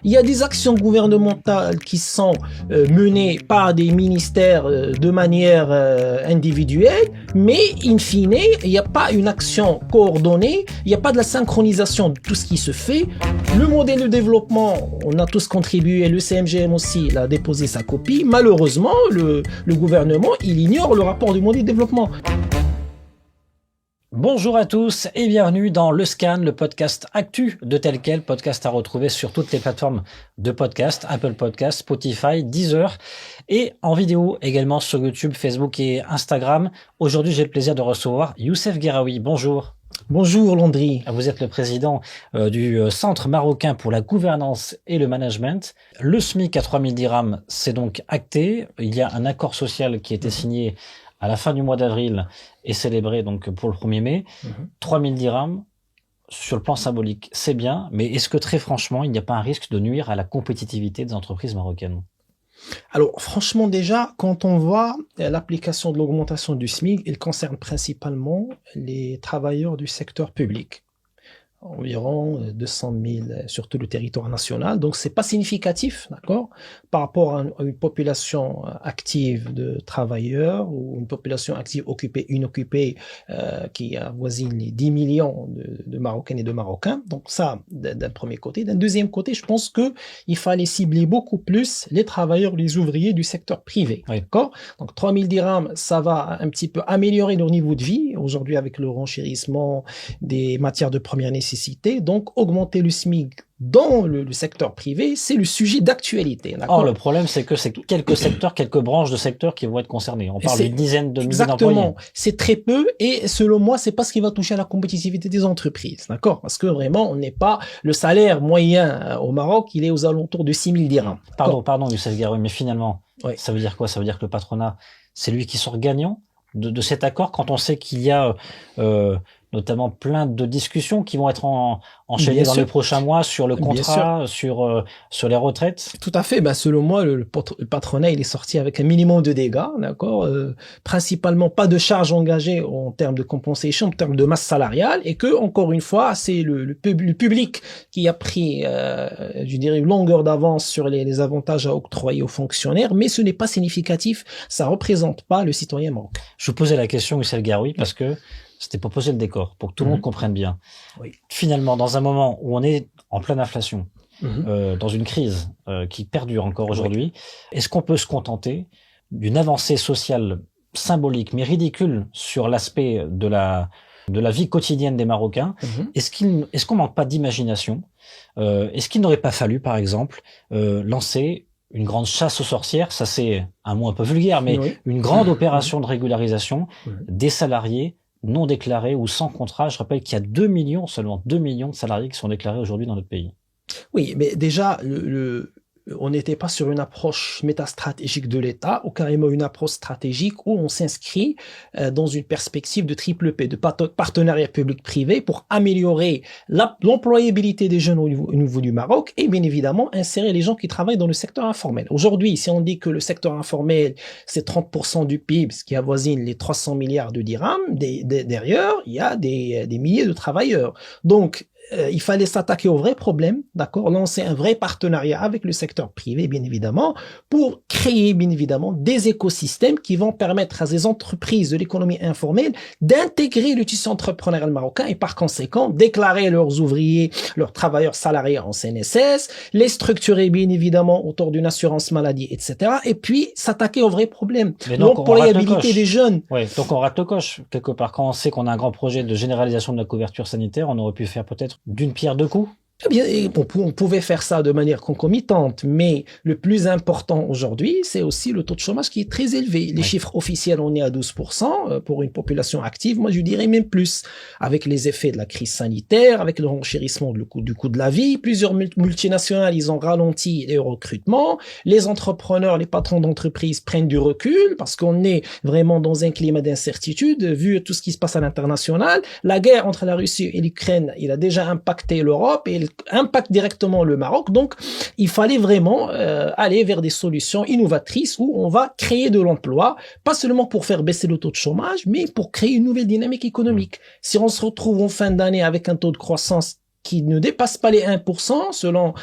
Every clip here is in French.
Il y a des actions gouvernementales qui sont menées par des ministères de manière individuelle, mais in fine, il n'y a pas une action coordonnée, il n'y a pas de la synchronisation de tout ce qui se fait. Le modèle de développement, on a tous contribué, le CMGM aussi, il a déposé sa copie. Malheureusement, le gouvernement, il ignore le rapport du modèle de développement. Bonjour à tous et bienvenue dans Le Scan, le podcast actu de Tel Quel, podcast à retrouver sur toutes les plateformes de podcast, Apple Podcast, Spotify, Deezer et en vidéo également sur YouTube, Facebook et Instagram. Aujourd'hui, j'ai le plaisir de recevoir Youssef Guerraoui. Bonjour. Bonjour Landry. Vous êtes le président du Centre marocain pour la gouvernance et le management. Le SMIC à 3000 dirhams, c'est donc acté. Il y a un accord social qui a été signé à la fin du mois d'avril et célébré donc pour le 1er mai. 3000 dirhams, sur le plan symbolique, c'est bien, mais est-ce que très franchement, il n'y a pas un risque de nuire à la compétitivité des entreprises marocaines? Alors franchement déjà, quand on voit l'application de l'augmentation du SMIC, elle concerne principalement les travailleurs du secteur public. Environ 200 000 sur tout le territoire national, donc c'est pas significatif, d'accord, par rapport à une population active de travailleurs ou une population active occupée, inoccupée qui avoisine les 10 millions de Marocaines et de Marocains. Donc ça, d'un premier côté. D'un deuxième côté, je pense que il fallait cibler beaucoup plus les travailleurs, les ouvriers du secteur privé, oui. D'accord. Donc 3000 dirhams, ça va un petit peu améliorer leur niveau de vie aujourd'hui avec le renchérissement des matières de première nécessité. Donc, augmenter le SMIC dans le secteur privé, c'est le sujet d'actualité. Or, le problème, c'est que c'est quelques secteurs, quelques branches de secteurs qui vont être concernés. On parle d'une dizaine de milliers d'employés. Exactement. C'est très peu et selon moi, c'est pas ce qui va toucher à la compétitivité des entreprises. D'accord? Parce que vraiment, on n'est pas, le salaire moyen au Maroc, il est aux alentours de 6000 dirhams. Pardon, Youssef Guerraoui, mais finalement, oui. Ça veut dire quoi? Ça veut dire que le patronat, c'est lui qui sort gagnant de cet accord quand on sait qu'il y a, notamment plein de discussions qui vont être enchaînées dans les prochains mois sur le contrat, sur les retraites. Tout à fait. Ben, selon moi, le patronat, il est sorti avec un minimum de dégâts, d'accord. Principalement pas de charges engagées en termes de compensation, en termes de masse salariale, et que encore une fois, c'est le public qui a pris, je dirais, une longueur d'avance sur les avantages à octroyer aux fonctionnaires, mais ce n'est pas significatif. Ça représente pas le citoyen marocain. Je vous posais la question, Youssef Guerraoui, parce que c'était pour poser le décor, pour que tout le monde comprenne bien. Oui. Finalement, dans un moment où on est en pleine inflation, dans une crise qui perdure encore aujourd'hui, est-ce qu'on peut se contenter d'une avancée sociale symbolique, mais ridicule sur l'aspect de la vie quotidienne des Marocains? Est-ce qu'on manque pas d'imagination? Est-ce qu'il n'aurait pas fallu, par exemple, lancer une grande chasse aux sorcières, ça c'est un mot un peu vulgaire, mais une grande opération de régularisation des salariés non déclarés ou sans contrat? Je rappelle qu'il y a seulement 2 millions de salariés qui sont déclarés aujourd'hui dans notre pays. Oui, mais déjà, on n'était pas sur une approche métastratégique de l'État, ou carrément une approche stratégique où on s'inscrit dans une perspective de triple P, de partenariat public-privé pour améliorer l'employabilité des jeunes au niveau du Maroc et bien évidemment insérer les gens qui travaillent dans le secteur informel. Aujourd'hui, si on dit que le secteur informel, c'est 30% du PIB, ce qui avoisine les 300 milliards de dirhams, derrière, il y a des milliers de travailleurs. Donc, il fallait s'attaquer au vrai problème, d'accord, lancer un vrai partenariat avec le secteur privé, bien évidemment, pour créer, bien évidemment, des écosystèmes qui vont permettre à ces entreprises de l'économie informelle d'intégrer le tissu entrepreneurial marocain et par conséquent déclarer leurs ouvriers, leurs travailleurs salariés en CNSS, les structurer, bien évidemment, autour d'une assurance maladie, etc. Et puis s'attaquer au vrai problème, l'employabilité des jeunes. Oui, donc on rate le coche quelque part. Quand on sait qu'on a un grand projet de généralisation de la couverture sanitaire, on aurait pu faire peut-être d'une pierre deux coups? Eh bien, on pouvait faire ça de manière concomitante, mais le plus important aujourd'hui, c'est aussi le taux de chômage qui est très élevé. Les chiffres officiels, on est à 12% pour une population active. Moi, je dirais même plus. Avec les effets de la crise sanitaire, avec le renchérissement du coût de la vie, plusieurs multinationales, ils ont ralenti les recrutements. Les entrepreneurs, les patrons d'entreprises prennent du recul parce qu'on est vraiment dans un climat d'incertitude vu tout ce qui se passe à l'international. La guerre entre la Russie et l'Ukraine, il a déjà impacté l'Europe et impacte directement le Maroc. Donc, il fallait vraiment aller vers des solutions innovatrices où on va créer de l'emploi, pas seulement pour faire baisser le taux de chômage, mais pour créer une nouvelle dynamique économique. Si on se retrouve en fin d'année avec un taux de croissance qui ne dépasse pas les 1%, selon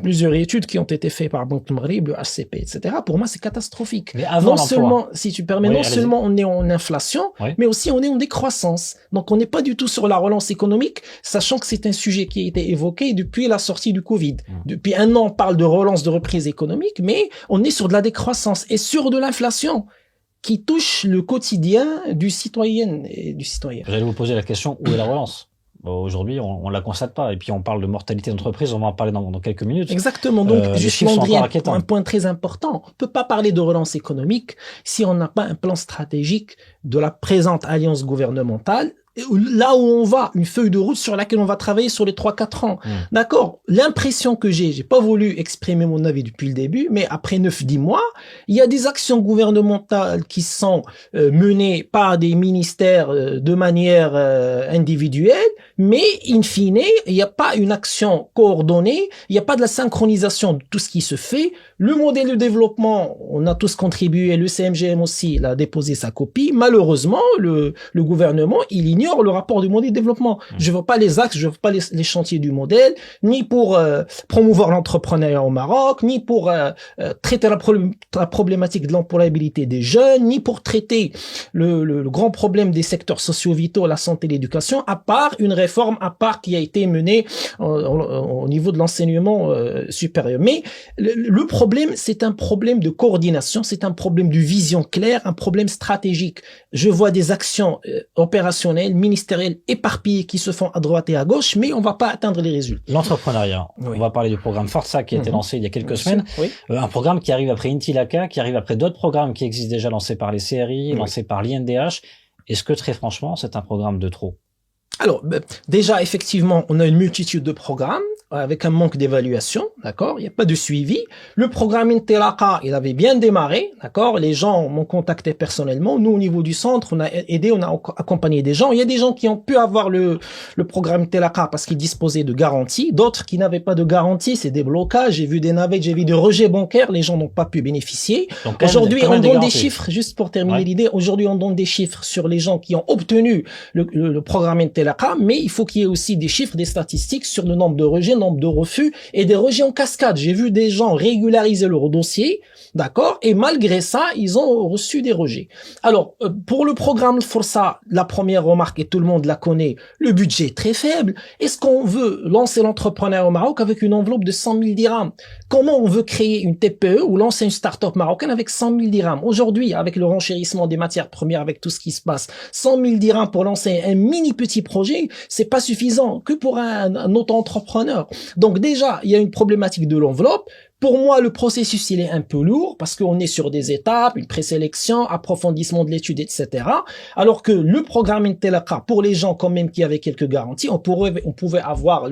plusieurs études qui ont été faites par Banque Maghreb, le HCP, etc. Pour moi, c'est catastrophique. Mais avant non seulement, si tu permets, non seulement on est en inflation, mais aussi on est en décroissance. Donc, on n'est pas du tout sur la relance économique, sachant que c'est un sujet qui a été évoqué depuis la sortie du Covid. Depuis un an, on parle de relance, de reprise économique, mais on est sur de la décroissance et sur de l'inflation qui touche le quotidien du citoyen et du citoyen. J'allais vous poser la question, où est la relance? Aujourd'hui, on la constate pas. Et puis, on parle de mortalité d'entreprise, on va en parler dans quelques minutes. Exactement. Donc, justement, un point très important. On peut pas parler de relance économique si on n'a pas un plan stratégique de la présente alliance gouvernementale. Là où on va, une feuille de route sur laquelle on va travailler sur les 3-4 ans. D'accord? L'impression que j'ai pas voulu exprimer mon avis depuis le début, mais après 9-10 mois, il y a des actions gouvernementales qui sont menées par des ministères de manière individuelle, mais in fine, il n'y a pas une action coordonnée, il n'y a pas de la synchronisation de tout ce qui se fait. Le modèle de développement, on a tous contribué, le CMGM aussi, il a déposé sa copie. Malheureusement, le gouvernement, il ignore le rapport du modèle de développement. Je veux pas les axes, je veux pas les chantiers du modèle, ni pour promouvoir l'entrepreneuriat au Maroc, ni pour traiter la problématique de l'employabilité des jeunes, ni pour traiter le grand problème des secteurs sociaux vitaux, la santé et l'éducation, à part une réforme à part qui a été menée au niveau de l'enseignement supérieur. Mais le problème, c'est un problème de coordination, c'est un problème de vision claire, un problème stratégique. Je vois des actions opérationnelles, ministérielles éparpillées qui se font à droite et à gauche, mais on va pas atteindre les résultats. L'entrepreneuriat. On va parler du programme Forza qui a été lancé il y a quelques semaines. Un programme qui arrive après Intilaka, qui arrive après d'autres programmes qui existent déjà lancés par les CRI, lancés par l'INDH. Est-ce que très franchement, c'est un programme de trop? Alors, déjà, effectivement, on a une multitude de programmes avec un manque d'évaluation, d'accord? Il n'y a pas de suivi. Le programme Intilaka, il avait bien démarré, d'accord? Les gens m'ont contacté personnellement. Nous, au niveau du centre, on a aidé, on a accompagné des gens. Il y a des gens qui ont pu avoir le programme Intilaka parce qu'ils disposaient de garanties. D'autres qui n'avaient pas de garantie, c'est des blocages. J'ai vu des navettes, j'ai vu des rejets bancaires. Les gens n'ont pas pu bénéficier. Aujourd'hui, on donne des chiffres, juste pour terminer l'idée. Aujourd'hui, on donne des chiffres sur les gens qui ont obtenu le programme Intilaka, mais il faut qu'il y ait aussi des chiffres, des statistiques sur le nombre de rejets, nombre de refus et des rejets en cascade. J'ai vu des gens régulariser leur dossier, d'accord, et malgré ça, ils ont reçu des rejets. Alors, pour le programme Forza, la première remarque, et tout le monde la connaît, le budget est très faible. Est-ce qu'on veut lancer l'entrepreneuriat au Maroc avec une enveloppe de 100 000 dirhams? Comment on veut créer une TPE ou lancer une start-up marocaine avec 100 000 dirhams? Aujourd'hui, avec le renchérissement des matières premières, avec tout ce qui se passe, 100 000 dirhams pour lancer un mini petit projet, c'est pas suffisant que pour un auto-entrepreneur. Donc déjà, il y a une problématique de l'enveloppe. Pour moi, le processus, il est un peu lourd parce qu'on est sur des étapes, une présélection, approfondissement de l'étude, etc. Alors que le programme Intilaka, pour les gens quand même qui avaient quelques garanties, on pouvait avoir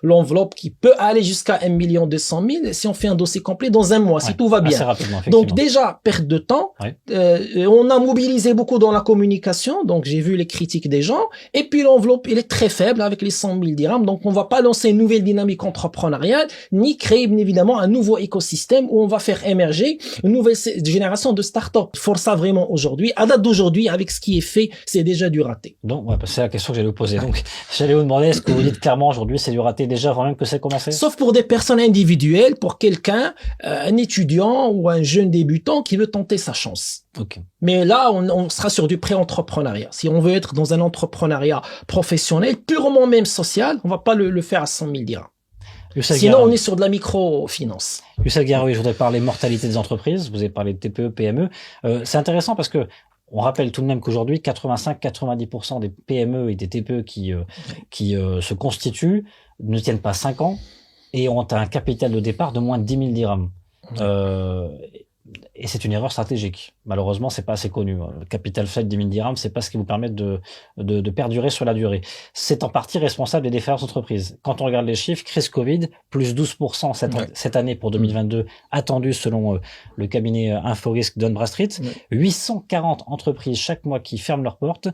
l'enveloppe qui peut aller jusqu'à 1 200 000 si on fait un dossier complet dans un mois, si tout va bien. Donc déjà, perte de temps. On a mobilisé beaucoup dans la communication, donc j'ai vu les critiques des gens. Et puis l'enveloppe, elle est très faible avec les 100 000 dirhams. Donc on va pas lancer une nouvelle dynamique entrepreneuriale, ni créer bien évidemment un nouveau écosystème où on va faire émerger une nouvelle génération de start-up. Forza vraiment aujourd'hui, à date d'aujourd'hui, avec ce qui est fait, c'est déjà du raté. Donc, c'est la question que j'allais vous poser. Donc, j'allais vous demander, est-ce que vous dites clairement aujourd'hui, c'est du raté déjà avant même que c'est commencé? Sauf pour des personnes individuelles, pour quelqu'un, un étudiant ou un jeune débutant qui veut tenter sa chance. Okay. Mais là, on sera sur du pré-entrepreneuriat. Si on veut être dans un entrepreneuriat professionnel, purement même social, on va pas le faire à 100 000 dirhams. Sinon, on est sur de la microfinance. Youssef Garoui, je voudrais parler mortalité des entreprises. Vous avez parlé de TPE, PME. C'est intéressant parce que on rappelle tout de même qu'aujourd'hui, 85-90% des PME et des TPE qui se constituent ne tiennent pas 5 ans et ont un capital de départ de moins de 10 000 dirhams. Et c'est une erreur stratégique. Malheureusement, c'est pas assez connu. Le capital faible 10 000 dirhams, c'est pas ce qui vous permet de perdurer sur la durée. C'est en partie responsable des défaillances d'entreprises. Quand on regarde les chiffres, crise Covid, plus 12% cette année pour 2022, attendu selon le cabinet Inforisk Dun Bradstreet. 840 entreprises chaque mois qui ferment leurs portes.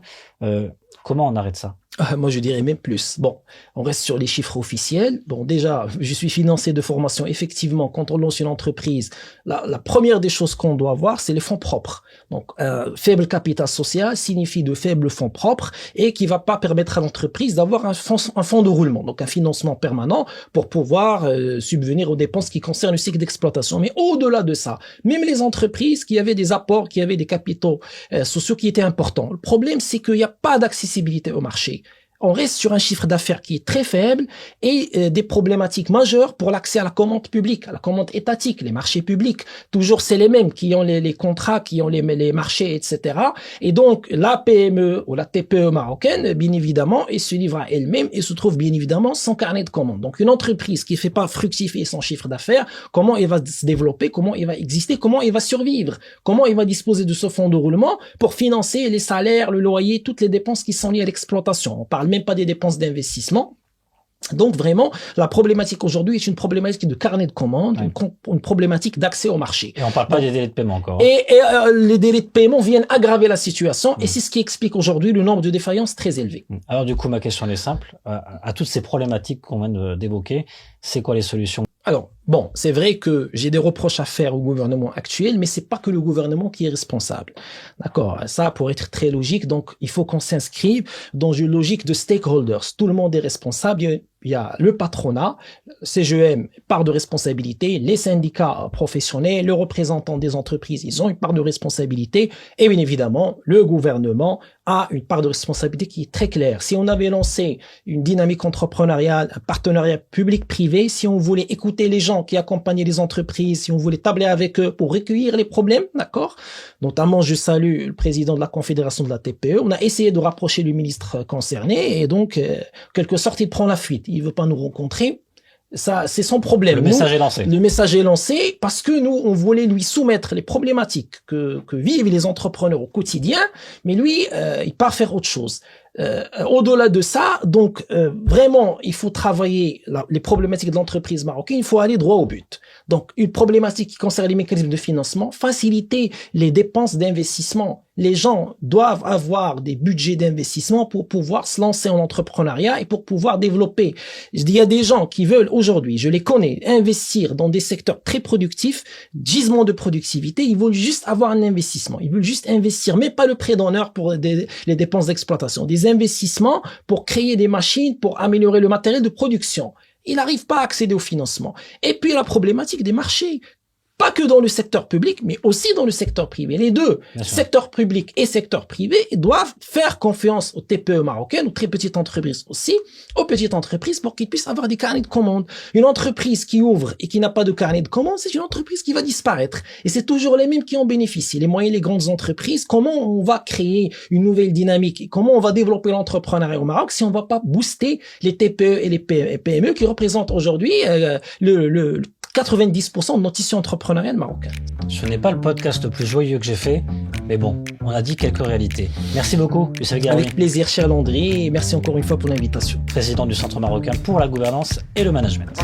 Comment on arrête ça? Moi, je dirais même plus. Bon, on reste sur les chiffres officiels. Bon, déjà, je suis financé de formation. Effectivement, quand on lance une entreprise, la première des choses qu'on doit avoir, c'est les fonds propres. Donc, faible capital social signifie de faibles fonds propres et qui va pas permettre à l'entreprise d'avoir un fonds de roulement, donc un financement permanent pour pouvoir subvenir aux dépenses qui concernent le cycle d'exploitation. Mais au-delà de ça, même les entreprises qui avaient des apports, qui avaient des capitaux sociaux qui étaient importants. Le problème, c'est qu'il n'y a pas d'accessibilité au marché. On reste sur un chiffre d'affaires qui est très faible et des problématiques majeures pour l'accès à la commande publique, à la commande étatique, les marchés publics. Toujours, c'est les mêmes qui ont les contrats, qui ont les marchés, etc. Et donc, la PME ou la TPE marocaine, bien évidemment, elle se livre à elle-même et se trouve bien évidemment sans carnet de commande. Donc, une entreprise qui ne fait pas fructifier son chiffre d'affaires, comment elle va se développer, comment elle va exister, comment elle va survivre, comment elle va disposer de ce fonds de roulement pour financer les salaires, le loyer, toutes les dépenses qui sont liées à l'exploitation. On parle même pas des dépenses d'investissement. Donc vraiment, la problématique aujourd'hui est une problématique de carnet de commande, une problématique d'accès au marché. Et on parle pas des délais de paiement encore. Et les délais de paiement viennent aggraver la situation et c'est ce qui explique aujourd'hui le nombre de défaillances très élevé. Alors du coup, ma question est simple. À toutes ces problématiques qu'on vient d'évoquer, c'est quoi les solutions? Alors, bon, c'est vrai que j'ai des reproches à faire au gouvernement actuel, mais c'est pas que le gouvernement qui est responsable. D'accord? Ça, pour être très logique, donc, il faut qu'on s'inscrive dans une logique de stakeholders. Tout le monde est responsable. Il y a le patronat, CGM, part de responsabilité, les syndicats professionnels, les représentants des entreprises, ils ont une part de responsabilité, et bien évidemment, le gouvernement a une part de responsabilité qui est très claire. Si on avait lancé une dynamique entrepreneuriale, un partenariat public-privé, si on voulait écouter les gens qui accompagnaient les entreprises, si on voulait tabler avec eux pour recueillir les problèmes, d'accord? Notamment, je salue le président de la Confédération de la TPE. On a essayé de rapprocher le ministre concerné et donc, quelque sorte, il prend la fuite. Il veut pas nous rencontrer. Ça, c'est son problème. Le message est lancé. Le message est lancé parce que nous, on voulait lui soumettre les problématiques que vivent les entrepreneurs au quotidien, mais lui, il part faire autre chose. Au-delà de ça, donc vraiment, il faut travailler les problématiques de l'entreprise marocaine. Il faut aller droit au but. Donc, une problématique qui concerne les mécanismes de financement, faciliter les dépenses d'investissement. Les gens doivent avoir des budgets d'investissement pour pouvoir se lancer en entrepreneuriat et pour pouvoir développer. Il y a des gens qui veulent aujourd'hui, je les connais, investir dans des secteurs très productifs, gisements de productivité. Ils veulent juste avoir un investissement. Ils veulent juste investir, mais pas le prêt d'honneur pour les dépenses d'exploitation. Des investissements pour créer des machines, pour améliorer le matériel de production. Il n'arrive pas à accéder au financement. Et puis la problématique des marchés. Pas que dans le secteur public, mais aussi dans le secteur privé. Les deux, secteur public et secteur privé, doivent faire confiance aux TPE marocaines, aux très petites entreprises aussi, aux petites entreprises pour qu'ils puissent avoir des carnets de commandes. Une entreprise qui ouvre et qui n'a pas de carnet de commandes, c'est une entreprise qui va disparaître. Et c'est toujours les mêmes qui en bénéficient. Les moyennes et les grandes entreprises, comment on va créer une nouvelle dynamique? Comment on va développer l'entrepreneuriat au Maroc si on va pas booster les TPE et les PME qui représentent aujourd'hui le 90% de notre tissu entrepreneurial marocain. Ce n'est pas le podcast le plus joyeux que j'ai fait, mais bon, on a dit quelques réalités. Merci beaucoup, Youssef Garoui. Avec plaisir, cher Landry, et merci encore une fois pour l'invitation. Président du Centre marocain pour la gouvernance et le management.